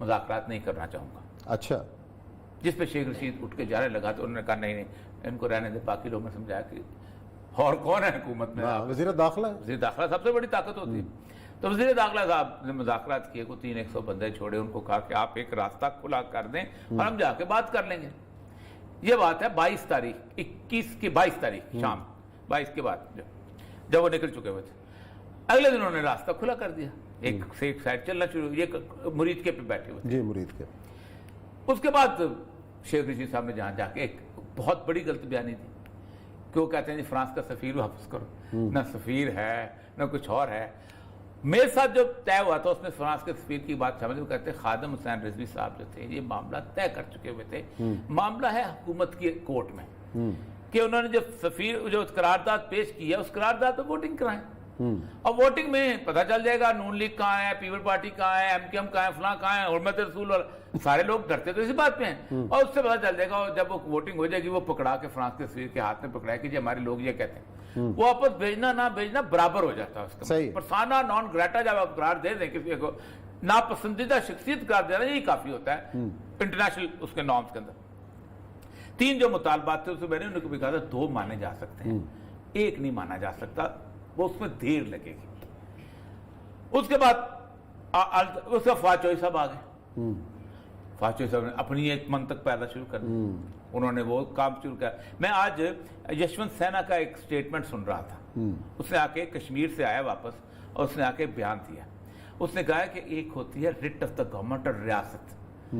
مذاکرات نہیں کرنا چاہوں گا. اچھا. جس پہ شیخ رشید اٹھ کے جانے لگا تو انہوں نے کہا نہیں ان کو رہنے دے. باقی لوگوں نے سمجھایا کہ اور کون ہے حکومت میں؟ وزیر داخلہ. وزیر داخلہ سب سے بڑی طاقت ہوتی ہے. تو وزیر داخلہ صاحب نے مذاکرات کیے, کو 300 بندے چھوڑے, ان کو کہا کہ آپ ایک راستہ کھلا کر دیں اور ہم جا کے بات کر لیں گے. یہ بات ہے 22 تاریخ 21 کی 22 تاریخ شام 22 کے بعد جب وہ نکل چکے ہوئے تھے. اگلے دن انہوں نے راستہ کھلا کر دیا, ایک سے ایک سائڈ چلنا شروع. یہ مرید کے پہ بیٹھے ہوئے جی مرید کے. اس کے بعد شیخ رشید صاحب نے جہاں جا کے ایک بہت بڑی غلط بیانی دی کہ وہ کہتے ہیں جی فرانس کا سفیر واپس کرو. نہ سفیر ہے نہ کچھ اور ہے. میرے ساتھ جو طے ہوا تھا اس میں فرانس کے سفیر کی بات سمجھ. وہ کہتے ہیں خادم حسین رضوی صاحب جو تھے یہ معاملہ طے کر چکے ہوئے تھے. معاملہ ہے حکومت کی کورٹ میں کہ انہوں نے جب سفیر جو قرارداد پیش کی ہے اس قرارداد پہ ووٹنگ کرائیں. اور ووٹنگ میں پتہ چل جائے گا نون لیگ کہاں ہے, پیپل پارٹی کہاں ہے, ایم کیو ایم کہاں ہے, فلاں کہاں ہے, حرمت رسول. اور سارے لوگ ڈرتے تو اسی بات پہ ہیں. اور اس سے پتہ چل جائے گا, اور جب وہ ووٹنگ ہو جائے گی وہ پکڑا کے فرانس کے سفیر کے ہاتھ میں پکڑا کہ جی ہمارے لوگ یہ کہتے ہیں, وہ واپس بھیجنا نہ بھیجنا برابر ہو جاتا ہے اس کا. پرسانا نان گریٹا جب آپ قرار دے دیں کسی کو ناپسندیدہ شخصیت قرار دینا یہی کافی ہوتا ہے انٹرنیشنل اس کے نارمز کے اندر. 3 جو مطالبات تھے اس میں میں نے ان کو بھی کہا تھا 2 مانے جا سکتے ہیں, 1 نہیں مانا جا سکتا, وہ اس میں دیر لگے گی. اس کے بعد اس کا فواد چوہدری صاحب آ گئے. فواد چوہدری صاحب نے اپنی ایک منطق پیدا شروع کر دی. انہوں نے وہ کام شروع کیا. میں آج یشونت سینہ کا ایک سٹیٹمنٹ سن رہا تھا. اس نے آ کے کشمیر سے آیا واپس اور اس نے آ کے بیان دیا. اس نے کہا کہ ایک ہوتی ہے ریٹ آف دا گورنمنٹ اور ریاست.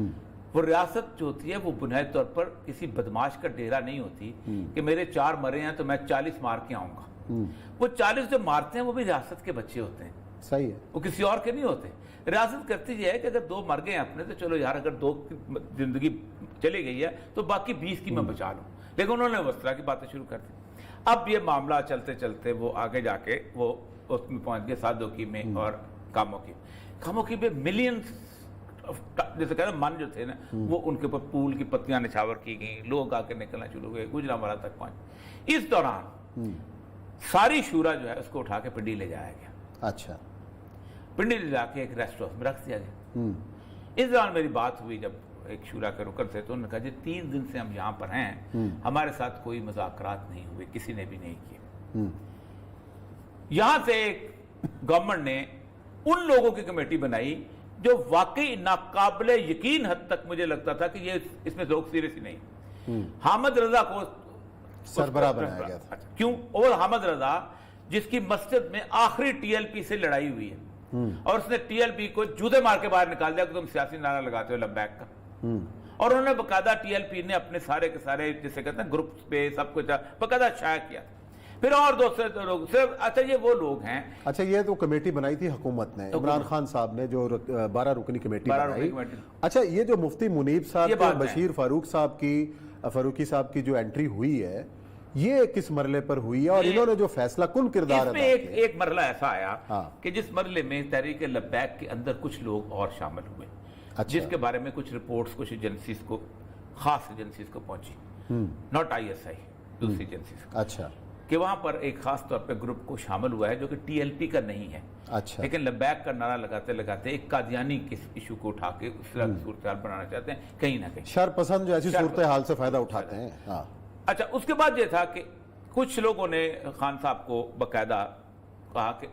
وہ ریاست جو ہوتی ہے وہ بنیادی طور پر کسی بدماش کا ڈیرا نہیں ہوتی کہ میرے 4 مرے ہیں تو میں 40 مار کے آؤں گا. وہ 40 جو مارتے ہیں وہ بھی ریاست کے بچے ہوتے ہیں. صحیح ہے. وہ کسی اور کے نہیں ہوتے. ریاست کرتی یہ ہے کہ اگر 2 مر گئے ہیں اپنے تو چلو یار اگر 2 کی زندگی چلی گئی ہے تو باقی 20 کی میں بچا لوں. لیکن انہوں نے اس طرح کی باتیں شروع کر دی. اب یہ معاملہ چلتے چلتے وہ آگے جا کے وہ اس میں پہنچ گئے سادوکی میں اور کاموکی میں ملینز جیسے کہتے ہیں من جو تھے نا وہ ان کے اوپر پول کی پتیاں نچھاور کی گئیں. لوگ آ کے نکلنا شروع ہوئے, گجرانوالہ تک پہنچ. اس دوران ساری شورا جو ہے اس کو اٹھا کے پنڈی لے جایا گیا. اچھا. پنڈی لے جا کے ایک ریسٹ ہاؤس میں رکھ دیا گیا. اس دوران میری بات ہوئی جب ایک شورا کے رکن سے, تو انہوں نے کہا جی 3 دن سے ہم یہاں پر ہیں, ہمارے ساتھ کوئی مذاکرات نہیں ہوئے, کسی نے بھی نہیں کیے. یہاں سے ایک گورنمنٹ نے ان لوگوں کی کمیٹی بنائی جو واقعی ناقابل یقین حد تک مجھے لگتا تھا کہ یہ اس میں لوگ سیریس ہی نہیں. حامد رضا کو سربراہ بنایا گیا تھا. کیوں؟ اور حامد رضا جس کی مسجد میں آخری ٹی ایل پی سے لڑائی ہوئی ہے اور اس نے ٹی ایل پی کو جوتے مار کے باہر نکال دیا کہ تم سیاسی نعرہ لگاتے ہو لبیک کا. اور انہوں نے باقاعدہ ٹی ایل پی نے اپنے سارے کے سارے جسے کہتے ہیں گروپس پہ سب کچھ باقاعدہ شائع کیا. پھر اور دوسرے لوگ صرف اچھا یہ وہ لوگ ہیں. اچھا یہ تو کمیٹی بنائی تھی حکومت نے, عمران خان صاحب نے جو 12 رکنی کمیٹی بنائی. اچھا یہ جو مفتی منیب صاحب اور بشیر فاروقی صاحب کی جو انٹری ہوئی ہے یہ کس مرحلے پر ہوئی ہے اور انہوں نے جو فیصلہ کن کردار ادا کیا؟ ایک مرحلہ ایسا آیا کہ جس مرحلے میں تحریک لبیک کے اندر کچھ لوگ اور شامل ہوئے جس کے بارے میں کچھ رپورٹس کچھ ایجنسیز کو, خاص ایجنسیز کو پہنچی, ناٹ آئی ایس آئی, دوسری ایجنسیز. اچھا. کہ وہاں پر ایک خاص طور پہ گروپ کو شامل ہوا ہے جو کہ ٹی ایل پی کا نہیں ہے. اچھا. لیکن لبیک کا نعرہ لگاتے لگاتے ایک قادیانی کے ایشو کو اٹھا کے اس طرح کی صورتحال بنانا چاہتے ہیں کہیں نہ کہیں. شر پسند جو ایسی صورتحال سے فائدہ اٹھاتے ہیں. اچھا اس کے بعد یہ تھا کہ کچھ لوگوں نے خان صاحب کو باقاعدہ کہا کہ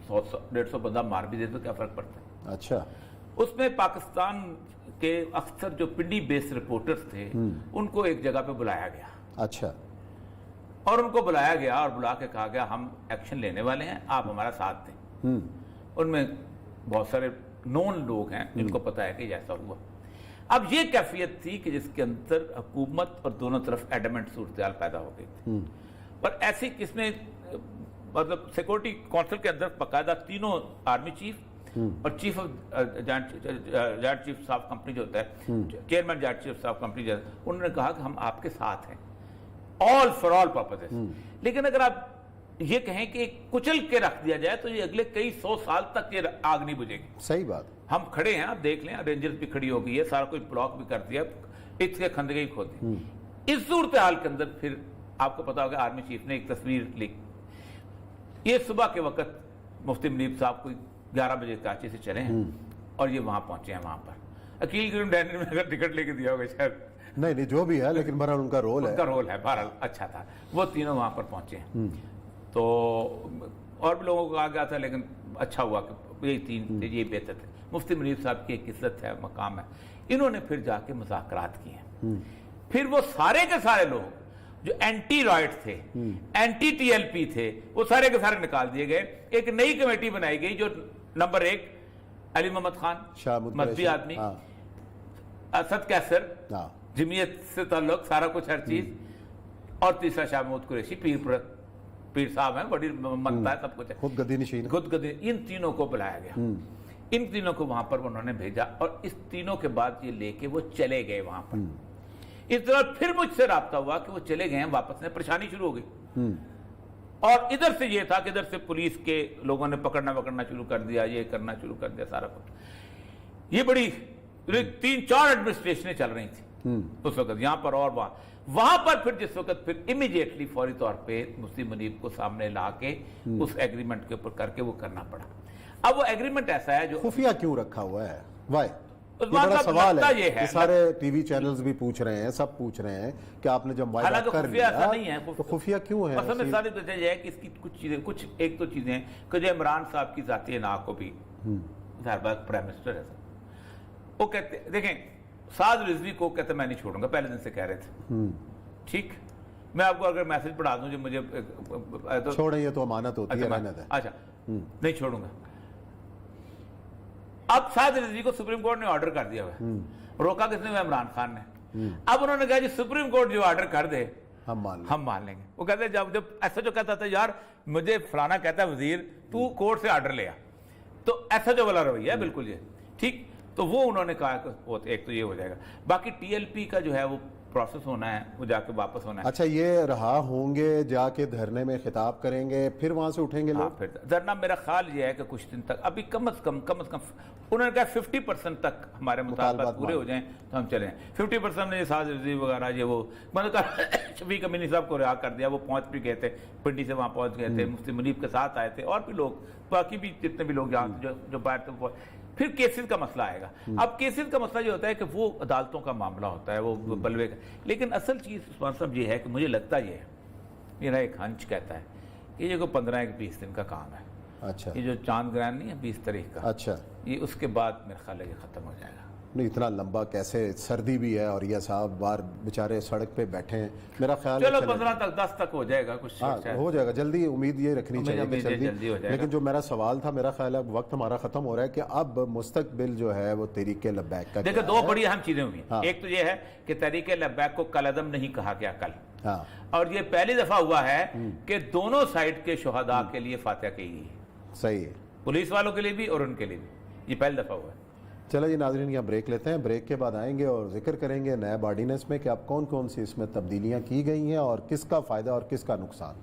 100-150 بندہ مار بھی دے تو کیا فرق پڑتا ہے. اچھا. اس میں پاکستان کے اکثر جو پنڈی بیس رپورٹرز تھے ان کو ایک جگہ پہ بلایا گیا. اچھا. اور ان کو بلایا گیا اور بلا کے کہا گیا ہم ایکشن لینے والے ہیں, آپ ہمارا ساتھ دیں. ان میں بہت سارے نون لوگ ہیں جن کو پتا ہے کہ ایسا ہوا. اب یہ کیفیت تھی کہ جس کے اندر حکومت اور دونوں طرف ایڈمنٹ صورتحال پیدا ہو گئی تھی. اور ایسی کس میں مطلب سیکورٹی کونسل کے اندر باقاعدہ تینوں آرمی چیف اور chief of joint chief of company جو ہوتا ہے, chairman joint chief of company جو ہے, انہوں نے کہا کہ ہم آپ کے ساتھ ہیں all for all purposes. لیکن اگر آپ یہ کہیں کہ کچل کے رکھ دیا جائے تو یہ اگلے کئی 100 سال تک یہ آگ نہیں بجھے گی. صحیح بات. ہم کھڑے ہیں, آپ دیکھ لیں, رینجرز بھی کھڑی ہو گئی ہے, سارا کوئی بلاک بھی کر دیا, اس کے کھندگی کھو دی. اس صورتحال کے اندر پھر آپ کو پتا ہوگا آرمی چیف نے ایک تصویر لی. یہ صبح کے وقت مفتی منیب صاحب کو 11 بجے کراچی سے چلے ہیں اور یہ وہاں پہنچے ہیں. وہاں پر عقیل کریم ڈینر میں اگر ٹکٹ لے کے دیا ہوگا شاید, نہیں جو بھی ہے, لیکن بہرحال ان کا رول ہے. ان کا رول ہے, بہرحال اچھا تھا. وہ تینوں وہاں پر پہنچے ہیں. تو اور بھی لوگوں کو کہا گیا تھا, لیکن اچھا ہوا کہ یہی تین تھے, یہ بہتر تھے. مفتی منیب صاحب کی ایک عزت ہے, مقام ہے. انہوں نے پھر جا کے مذاکرات کیے ہیں. پھر وہ سارے کے سارے لوگ جو اینٹی رائٹ تھے, اینٹی ٹی ایل پی تھے, وہ سارے کے سارے نکال دیے گئے. ایک نئی کمیٹی بنائی گئی جو نمبر 1 علی محمد خان مذہبی آدمی, اسد کیسر جمعیت سے تعلق سارا کچھ ہر چیز, اور تیسرا شاہ محمود قریشی پیر صاحب ہیں, بڑی منتا ہے, سب کچھ ہے, خود گدی نشین. ان تینوں کو بلایا گیا. ان تینوں کو وہاں پر انہوں نے بھیجا, اور اس تینوں کے بعد یہ لے کے وہ چلے گئے وہاں پر. اس طرح پھر مجھ سے رابطہ ہوا کہ وہ چلے گئے ہیں واپس, نے پریشانی شروع ہو گئی. اور ادھر سے یہ تھا کہ ادھر سے پولیس کے لوگوں نے پکڑنا شروع کر دیا, یہ کرنا شروع کر دیا سارا کچھ. یہ بڑی 3-4 ایڈمنسٹریشنیں چل رہی تھی اس وقت, یہاں پر اور وہاں پر. پھر جس وقت پھر امیڈیٹلی فوری طور پہ مفتی منیب کو سامنے لا کے اس ایگریمنٹ کے اوپر کر کے وہ کرنا پڑا. اب وہ ایگریمنٹ ایسا ہے جو خفیہ کیوں رکھا ہوا ہے, وائی؟ یہ بڑا سوال ہے. یہ سارے ٹی وی چینلز بھی پوچھ رہے ہیں, سب پوچھ رہے ہیں کہ آپ نے جب معاہدہ کر لیا تو خفیہ کیوں ہے؟ اصل میں ساری وجہ یہ ہے کہ اس کی کچھ چیزیں, ایک تو چیزیں کہ جو عمران صاحب کی ذاتی انا کو بھی, ظاہر بات پرائم منسٹر ہے, وہ کہتے دیکھیں سعد رضوی کو کہتے میں نہیں چھوڑوں گا, پہلے دن سے کہہ رہے تھے. ٹھیک, میں آپ کو اگر میسج پڑھا دوں جو مجھے چھوڑیں, یہ تو امانت ہوتی ہے, رہنے دیں. اچھا نہیں چھوڑوں گا. اب سعد رضوی کو سپریم کورٹ نے آرڈر کر دیا ہوا, روکا کس نے؟ عمران خان نے. اب انہوں نے کہا جی سپریم کورٹ جو آرڈر کر دے ہم مان لیں گے. وہ کہتے ہیں جب ایسا جو کہتا تھا یار مجھے فلانا کہتا ہے وزیر تو کورٹ سے آرڈر لیا, تو ایسا جو والا رویہ ہے بالکل یہ ٹھیک. تو وہ انہوں نے کہا کہ ایک تو یہ ہو جائے گا, باقی ٹی ایل پی کا جو ہے وہ پروسیس ہونا ہے, وہ جا کے واپس ہونا ہے. اچھا, یہ رہا ہوں گے, جا کے دھرنے میں خطاب کریں گے, پھر وہاں سے اٹھیں گے لوگ. پھر دھرنا میرا خیال یہ ہے کہ کچھ دن تک, ابھی کم از کم انہوں نے کہا 50% تک ہمارے مطالبات پورے ہو جائیں تو ہم چلیں. 50% نے سعد رضوی وغیرہ یہ وہ شفیق امینی صاحب کو رہا کر دیا, وہ پہنچ بھی گئے تھے پنڈی سے, وہاں پہنچ گئے تھے, مفتی منیب کے ساتھ آئے تھے, اور بھی لوگ, باقی بھی جتنے بھی لوگ جو باہر تھے. پھر کیسز کا مسئلہ آئے گا. اب کیسز کا مسئلہ جو ہوتا ہے کہ وہ عدالتوں کا معاملہ ہوتا ہے, وہ بلوے کا. لیکن اصل چیز عثمان صاحب یہ ہے کہ مجھے لگتا یہ ہے, میرا ایک ہنچ کہتا ہے کہ یہ کوئی 15-20 دن کا کام ہے. اچھا, یہ جو چاند گرہن نہیں ہے 20 تاریخ کا, اچھا, یہ اس کے بعد میرا خیال ہے یہ ختم ہو جائے گا. نہیں اتنا لمبا کیسے, سردی بھی ہے, اور یہ صاحب باہر بیچارے سڑک پہ بیٹھے ہیں. میرا خیال ہے چلو 15 تک 10 تک ہو جائے گا, کچھ ہو جائے گا جلدی, امید یہ رکھنی چاہیے کہ جلدی ہو جائے گا. لیکن جو میرا سوال تھا, میرا خیال ہے وقت ہمارا ختم ہو رہا ہے, کہ اب مستقبل جو ہے وہ تحریک لبیک کا, دیکھیں 2 بڑی اہم چیزیں ہوئی ہیں. ایک تو یہ ہے کہ تحریک لبیک کو کل عدم نہیں کہا گیا کل, اور یہ پہلی دفعہ ہوا ہے کہ دونوں سائڈ کے شہداء کے لیے فاتحہ کہی گئی. صحیح ہے, پولیس والوں کے لیے بھی اور ان کے لیے بھی, یہ پہلی دفعہ ہوا ہے. چلو جی ناظرین, یہاں بریک لیتے ہیں, بریک کے بعد آئیں گے اور ذکر کریں گے نیب آرڈیننس میں کہ اب کون کون سی اس میں تبدیلیاں کی گئی ہیں اور کس کا فائدہ اور کس کا نقصان.